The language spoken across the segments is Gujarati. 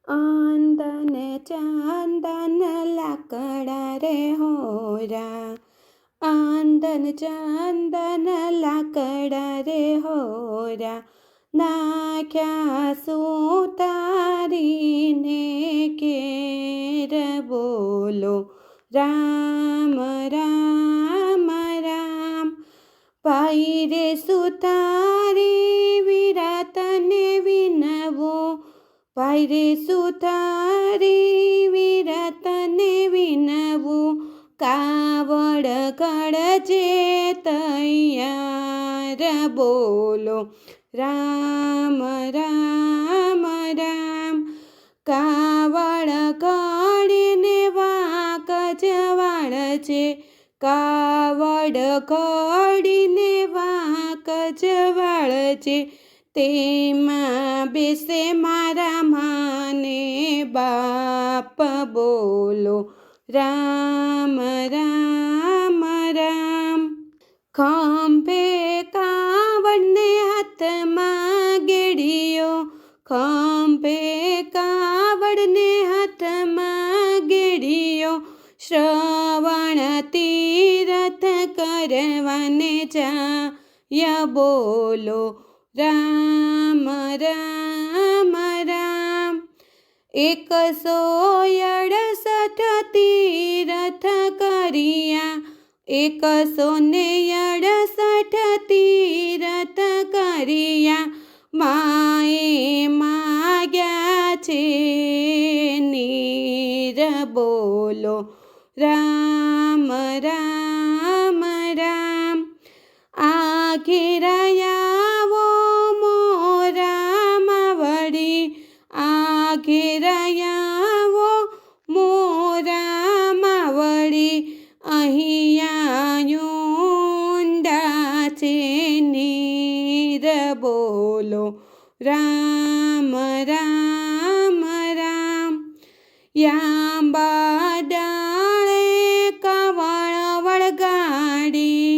અંદન ચંદન લાકડા રે હોરા, આંદન ચંદન લાકડા રે હોરા, નાખ્યા સુતારીને કેર બોલો રામ રામ રામ. ભાઈ રે સુતારી વિરાતને વિનવું, ભાઈ રે સુતારી વિરાતને વિનવું, કાવડ કાળજે તૈયાર બોલો રામ રામ રામ. કાવડ કાળીને વાંક જવાળ છે, કાવડ કાળીને વાંક જવાળ છે, તેમાં બેસે મારા માને બાપ બોલો રામ રામ રામ. ખંભે કાવડને હાથમાં ગેડીઓ, ખંભે કાવડને હાથમાં ગેડીઓ, શ્રવણ તીરથ કરવાને જાય બોલો રામ રામ રામ. 168 તીરથ કર્યા, 168 તીરથ કર્યા, માએ માગ્યા છે નીર બોલો રામ રામ રામ. આઘેરાયાવો મોરા માવડી, આઘેરાયાવો મોરા માવડી, અહીંયા ઊંડા છે નીર બોલો રામ રામ રામ. યાંબા ડાળે કાવડ વળગાડી,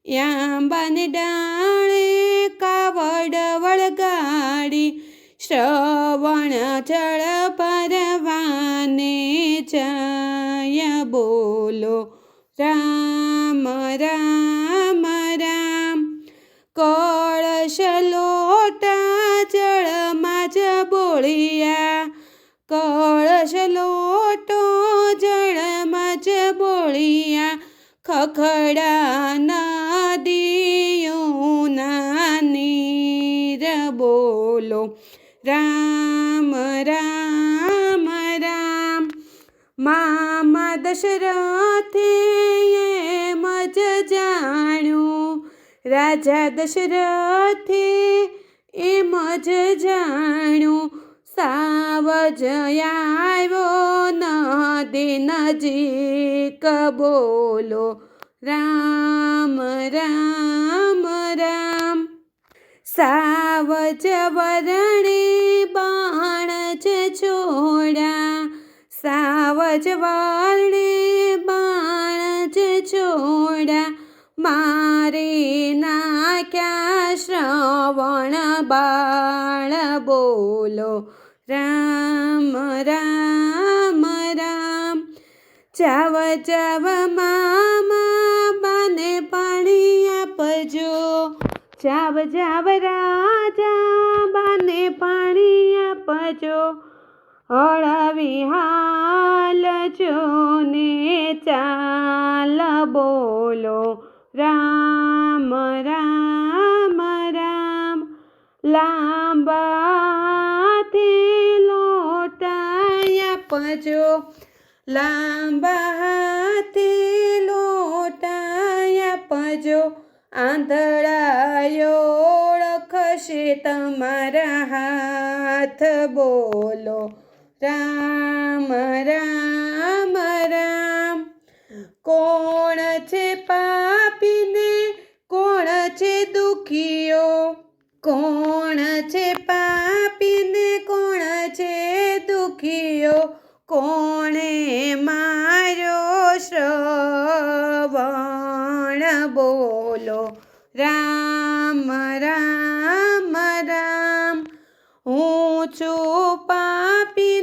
યાંબાને ડાળે કાવડ વળગાડી, શ્રવણ જળ ભરવાને જાય બોલો રામ રામ રામ. કળશ લોટા જળમાં જ બોળ્યા, કળશ લોટો જળમાં જ બોળ્યા, ખખડા નદીઓના નીર બોલો રામ રામ રામ. મામા દશરથે એમ જ જાણ્યું, રાજા દશરથે એમ જ જાણ્યું, સાવજ આવ્યો નદી નજીક બોલો રામ રામ રામ. સાવજ વરણે બાણ જ છોડ્યા, સાવજ વરણે બાણ જ છોડ્યા, મારે નાખ્યા શ્રવણ બાળ બોલો રામ રામ રામ. જાવ જાવ મામા બાને પાણી આપજો, જાવ જાવ રાજા બાને પાણી આપજો, હળવી હાલજો ને ચાલ બોલો રામ રામ રામ. લાંબાથી લોટા આપજો, લાંબાથી લોટા આપજો, આંધળાયો ઓળખશે તમારા હાથ બોલો રામ રામ રામ. કોણ છે પાપીને કોણ છે દુખીઓ, કોણ છે પાપીને કોણ છે દુખીઓ, કોણે માર્યો શ્રવણ બોલો રામ રામ રામ. હું છું પાપી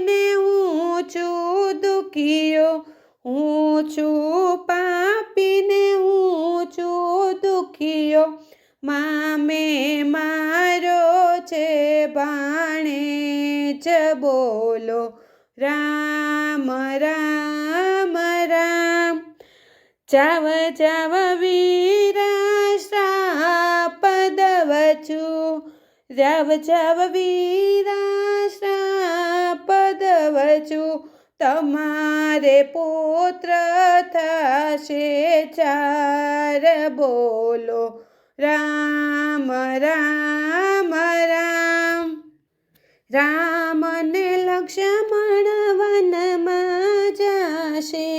મામે મારો છે ભાણેજ બોલો રામ રામ રામ. જાવ જાવ વીરા શ્રાપ દવછું, જાવ જાવ વીરા શ્રાપ દવછું, તમારે પુત્ર થશે ચાર બોલો રામ રામ રામ. રામ ને લક્ષ્મણ વનમાં જશે,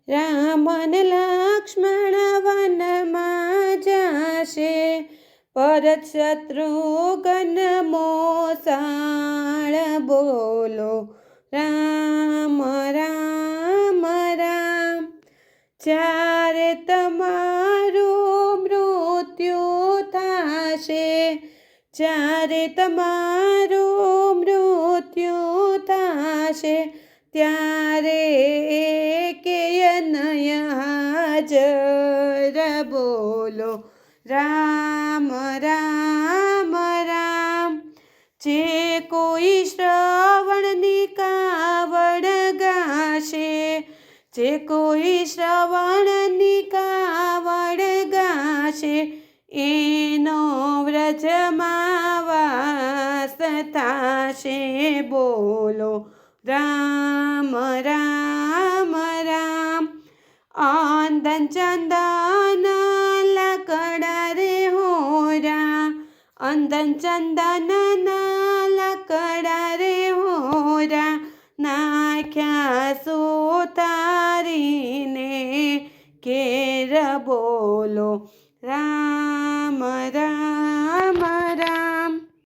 રામ ને લક્ષ્મણ વનમાં જશે, ભરત શત્રુઘ્ન મોસાળ બોલો રામ રામ રામ. જ્યારે તમારું મૃત્યુ થશે, જ્યારે તમારું મૃત્યુ થશે, ત્યારે એકેય નય હાજર બોલો રામ રામ રામ. જે કોઈ શ્રવણની કાવડ ગાશે, જે કોઈ શ્રવણની કાવડ ગાશે, એનો વ્રજમાં વાસ થશે બોલો રામ રામ રામ. અંદન ચંદન લાકડા રે હોરા, અંદન ચંદન લાકડા રે હોરા, નાખ્યા સુતારીને ઘેર બોલો